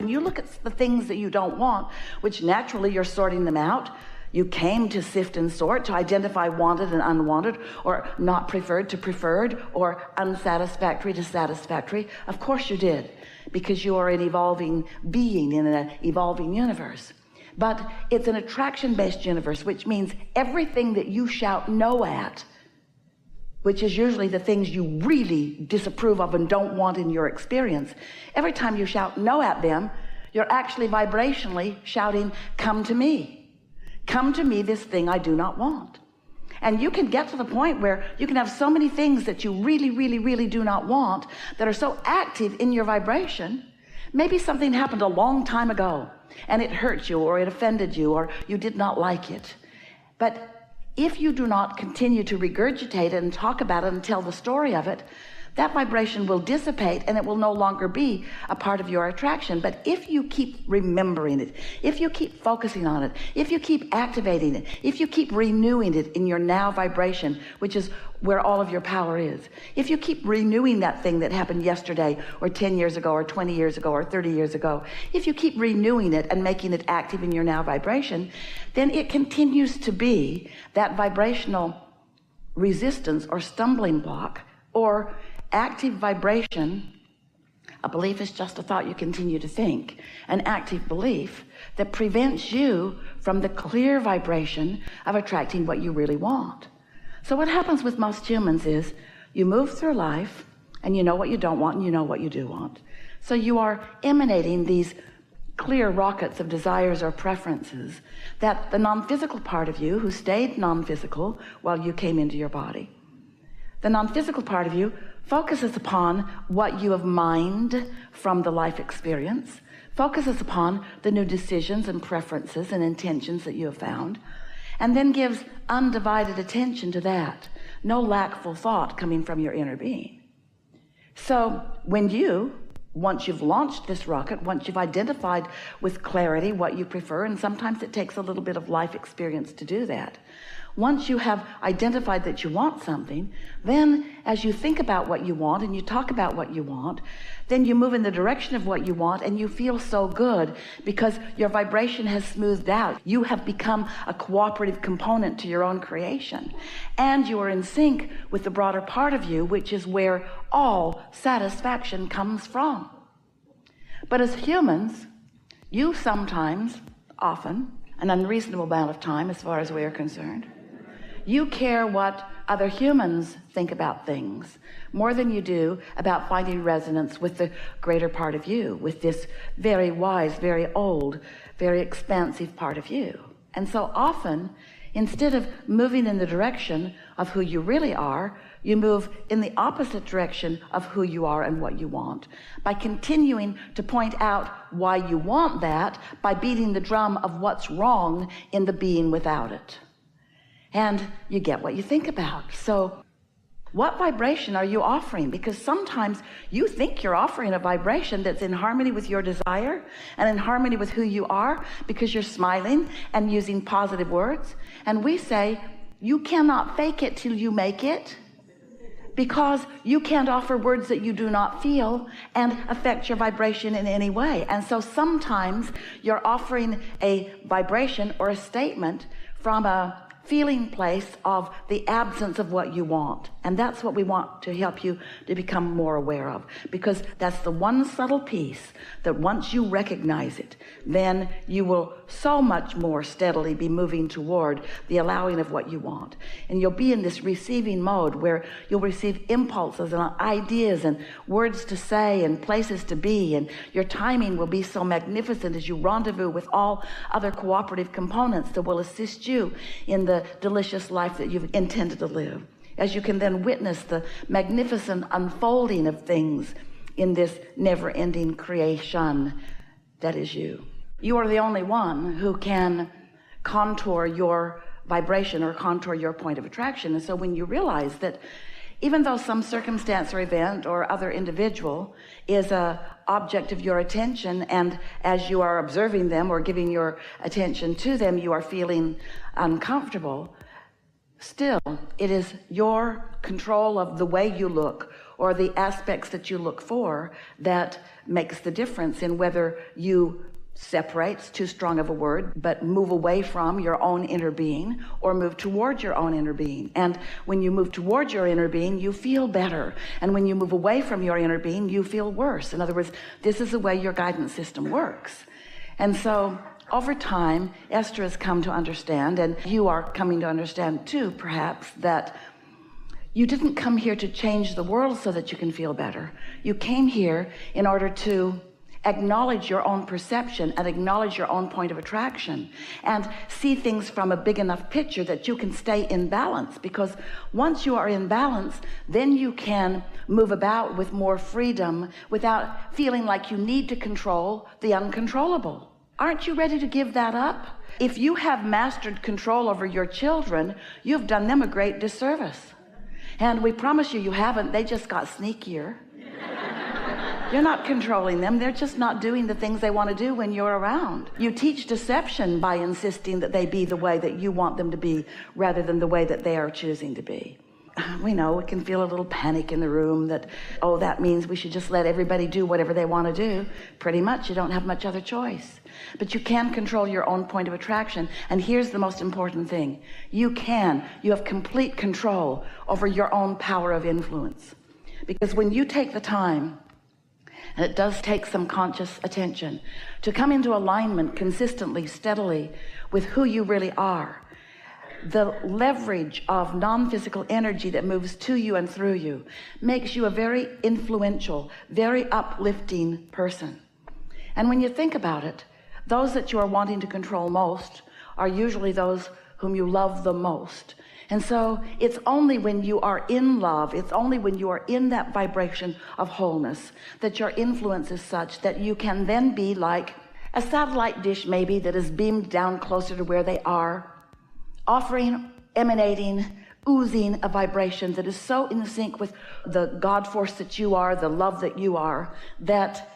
When you look at the things that you don't want, which naturally you're sorting them out, you came to sift and sort, to identify wanted and unwanted, or not preferred to preferred, or unsatisfactory to satisfactory. Of course you did, because you are an evolving being in an evolving universe. But it's an attraction-based universe, which means everything that you shout no at, which is usually the things you really disapprove of and don't want in your experience, every time you shout no at them, you're actually vibrationally shouting, come to me. Come to me, this thing I do not want. And you can get to the point where you can have so many things that you really, really, really do not want that are so active in your vibration. Maybe something happened a long time ago and it hurt you, or it offended you, or you did not like it. But if you do not continue to regurgitate it and talk about it and tell the story of it, that vibration will dissipate and it will no longer be a part of your attraction. But if you keep remembering it, if you keep focusing on it, if you keep activating it, if you keep renewing it in your now vibration, which is where all of your power is, if you keep renewing that thing that happened yesterday or 10 years ago or 20 years ago or 30 years ago, if you keep renewing it and making it active in your now vibration, then it continues to be that vibrational resistance or stumbling block or active vibration. A belief is just a thought you continue to think. An active belief that prevents you from the clear vibration of attracting what you really want. So what happens with most humans is you move through life and you know what you don't want and you know what you do want. So you are emanating these clear rockets of desires or preferences that the non-physical part of you, who stayed non-physical while you came into your body, the non-physical part of you focuses upon what you have mined from the life experience, focuses upon the new decisions and preferences and intentions that you have found, and then gives undivided attention to that. No lackful thought coming from your inner being. So when you, once you've launched this rocket, once you've identified with clarity what you prefer, and sometimes it takes a little bit of life experience to do that, once you have identified that you want something, then as you think about what you want and you talk about what you want, then you move in the direction of what you want and you feel so good because your vibration has smoothed out. You have become a cooperative component to your own creation, and you are in sync with the broader part of you, which is where all satisfaction comes from. But as humans, you sometimes, often, an unreasonable amount of time as far as we are concerned, you care what other humans think about things more than you do about finding resonance with the greater part of you, with this very wise, very old, very expansive part of you. And so often, instead of moving in the direction of who you really are, you move in the opposite direction of who you are and what you want, by continuing to point out why you want that, by beating the drum of what's wrong in the being without it. And you get what you think about. So what vibration are you offering? Because sometimes you think you're offering a vibration that's in harmony with your desire and in harmony with who you are because you're smiling and using positive words. And we say, you cannot fake it till you make it, because you can't offer words that you do not feel and affect your vibration in any way. And so sometimes you're offering a vibration or a statement from a feeling place of the absence of what you want. And that's what we want to help you to become more aware of, because that's the one subtle piece that once you recognize it, then you will so much more steadily be moving toward the allowing of what you want. And you'll be in this receiving mode where you'll receive impulses and ideas and words to say and places to be, and your timing will be so magnificent as you rendezvous with all other cooperative components that will assist you in the delicious life that you've intended to live, as you can then witness the magnificent unfolding of things in this never-ending creation that is you. You are the only one who can contour your vibration or contour your point of attraction. And so when you realize that even though some circumstance or event or other individual is an object of your attention, and as you are observing them or giving your attention to them, you are feeling uncomfortable, still it is your control of the way you look or the aspects that you look for that makes the difference in whether you separate's too strong of a word, but move away from your own inner being or move towards your own inner being. And when you move towards your inner being, you feel better. And when you move away from your inner being, you feel worse. In other words, this is the way your guidance system works. And so over time, Esther has come to understand, and you are coming to understand too, perhaps, that you didn't come here to change the world so that you can feel better. You came here in order to acknowledge your own perception and acknowledge your own point of attraction and see things from a big enough picture that you can stay in balance, because once you are in balance, then you can move about with more freedom without feeling like you need to control the uncontrollable. Aren't you ready to give that up? If you have mastered control over your children, you've done them a great disservice. And we promise you, you haven't. They just got sneakier. You're not controlling them. They're just not doing the things they want to do when you're around. You teach deception by insisting that they be the way that you want them to be rather than the way that they are choosing to be. We know it can feel a little panic in the room that, oh, that means we should just let everybody do whatever they want to do. Pretty much, you don't have much other choice. But you can control your own point of attraction. And here's the most important thing. You have complete control over your own power of influence. Because when you take the time, and it does take some conscious attention, to come into alignment consistently, steadily with who you really are, the leverage of non-physical energy that moves to you and through you makes you a very influential, very uplifting person. And when you think about it, those that you are wanting to control most are usually those whom you love the most. And so it's only when you are in love, it's only when you are in that vibration of wholeness that your influence is such that you can then be like a satellite dish maybe that is beamed down closer to where they are, offering, emanating, oozing a vibration that is so in sync with the God force that you are, the love that you are, that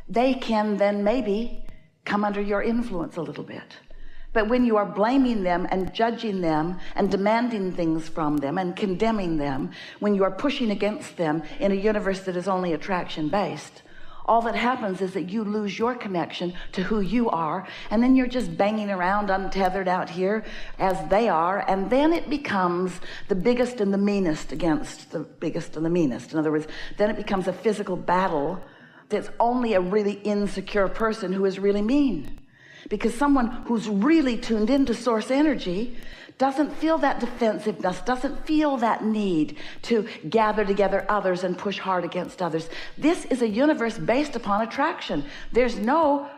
they can then maybe come under your influence a little bit. But when you are blaming them and judging them and demanding things from them and condemning them, when you are pushing against them in a universe that is only attraction based, all that happens is that you lose your connection to who you are, and then you're just banging around untethered out here as they are, and then it becomes the biggest and the meanest against the biggest and the meanest. In other words, then it becomes a physical battle that's only a really insecure person who is really mean. Because someone who's really tuned into source energy doesn't feel that defensiveness, doesn't feel that need to gather together others and push hard against others. This is a universe based upon attraction. There's no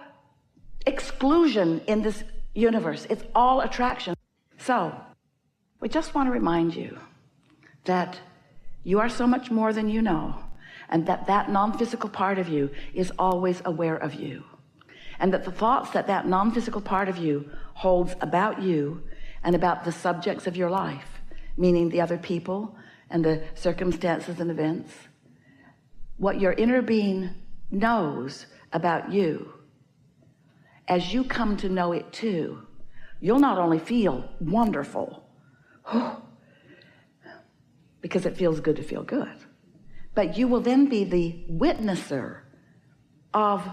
exclusion in this universe. It's all attraction. So we just want to remind you that you are so much more than you know, and that non-physical part of you is always aware of you. And that the thoughts that non-physical part of you holds about you and about the subjects of your life, meaning the other people and the circumstances and events, what your inner being knows about you, as you come to know it too, you'll not only feel wonderful, because it feels good to feel good, but you will then be the witnesser of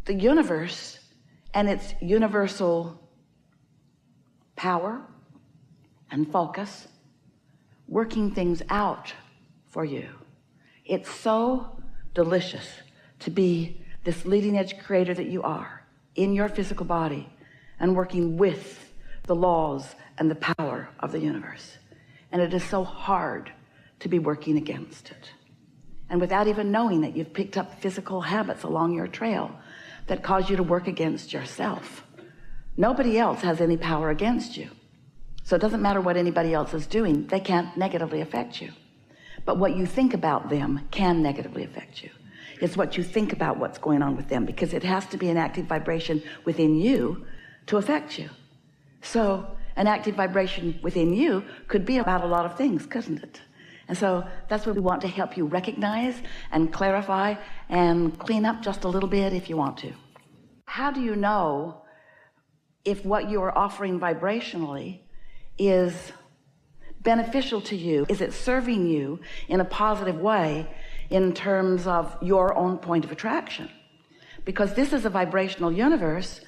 the universe and its universal power and focus working things out for you. It's so delicious to be this leading edge creator that you are in your physical body and working with the laws and the power of the universe. And it is so hard to be working against it. And without even knowing it, you've picked up physical habits along your trail that cause you to work against yourself. Nobody else has any power against you. So it doesn't matter what anybody else is doing. They can't negatively affect you. But what you think about them can negatively affect you. It's what you think about what's going on with them, because it has to be an active vibration within you to affect you. So an active vibration within you could be about a lot of things, couldn't it? And so that's what we want to help you recognize and clarify and clean up just a little bit if you want to. How do you know if what you are offering vibrationally is beneficial to you? Is it serving you in a positive way in terms of your own point of attraction? Because this is a vibrational universe,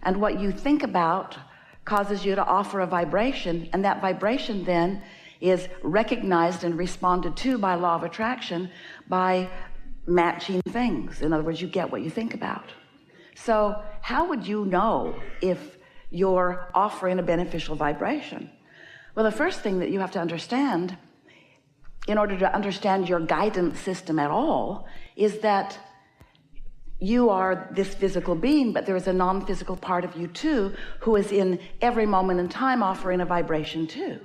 and what you think about causes you to offer a vibration, and that vibration then is recognized and responded to by law of attraction by matching things. In other words, you get what you think about. So how would you know if you're offering a beneficial vibration? Well, the first thing that you have to understand in order to understand your guidance system at all is that you are this physical being, but there is a non-physical part of you too, who is in every moment in time offering a vibration too.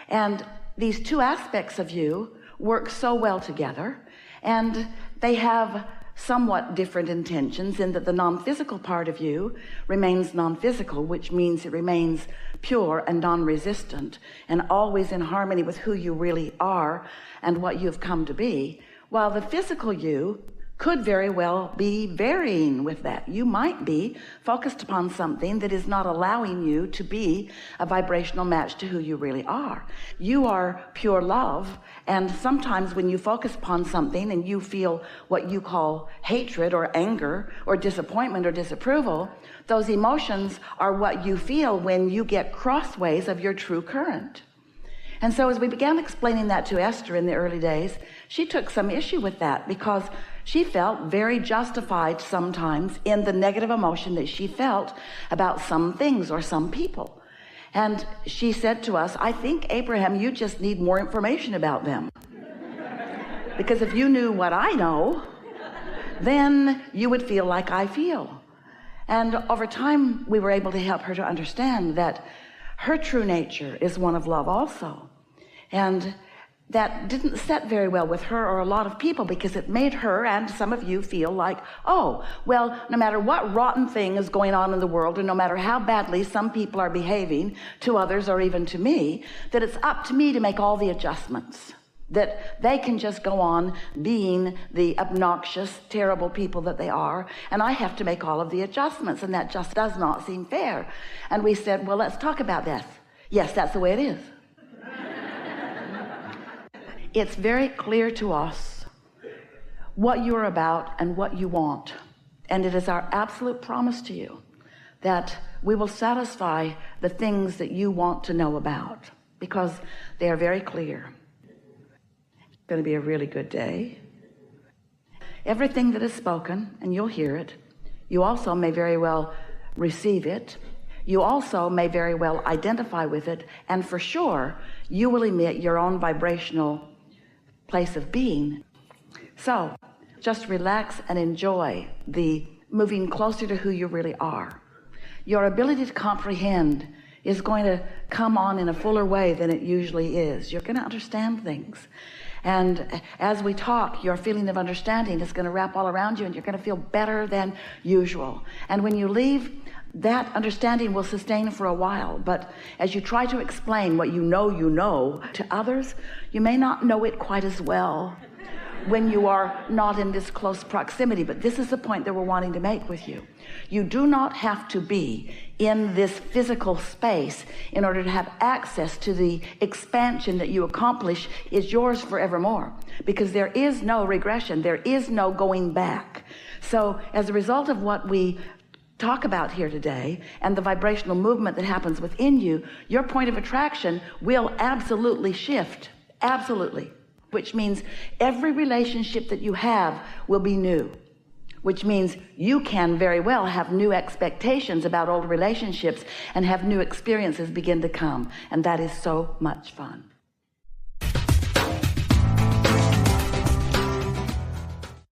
And these two aspects of you work so well together, and they have somewhat different intentions in that the non-physical part of you remains non-physical, which means it remains pure and non-resistant and always in harmony with who you really are and what you've come to be, while the physical you could very well be varying with that. You might be focused upon something that is not allowing you to be a vibrational match to who you really are. You are pure love, and sometimes when you focus upon something and you feel what you call hatred or anger or disappointment or disapproval, those emotions are what you feel when you get crossways of your true current. And so as we began explaining that to Esther in the early days, she took some issue with that because she felt very justified sometimes in the negative emotion that she felt about some things or some people. And she said to us, I think, Abraham, you just need more information about them. Because if you knew what I know, then you would feel like I feel. And over time, we were able to help her to understand that her true nature is one of love also. And that didn't set very well with her or a lot of people, because it made her and some of you feel like, oh, well, no matter what rotten thing is going on in the world, and no matter how badly some people are behaving to others or even to me, that it's up to me to make all the adjustments, that they can just go on being the obnoxious, terrible people that they are, and I have to make all of the adjustments, and that just does not seem fair. And we said, well, let's talk about this. Yes, that's the way it is. It's very clear to us what you're about and what you want, and it is our absolute promise to you that we will satisfy the things that you want to know about, because they are very clear. It's going to be a really good day. Everything that is spoken, and you'll hear it, you also may very well receive it. You also may very well identify with it, and for sure you will emit your own vibrational place of being. So just relax and enjoy the moving closer to who you really are. Your ability to comprehend is going to come on in a fuller way than it usually is. You're going to understand things, and as we talk, your feeling of understanding is going to wrap all around you, and you're going to feel better than usual. And when you leave, that understanding will sustain for a while, but as you try to explain what you know to others, you may not know it quite as well when you are not in this close proximity. But this is the point that we're wanting to make with you. You do not have to be in this physical space in order to have access to the expansion that you accomplish is yours forevermore, because there is no regression, there is no going back. So as a result of what we talk about here today and the vibrational movement that happens within you, your point of attraction will absolutely shift, absolutely, which means every relationship that you have will be new, which means you can very well have new expectations about old relationships and have new experiences begin to come, and that is so much fun.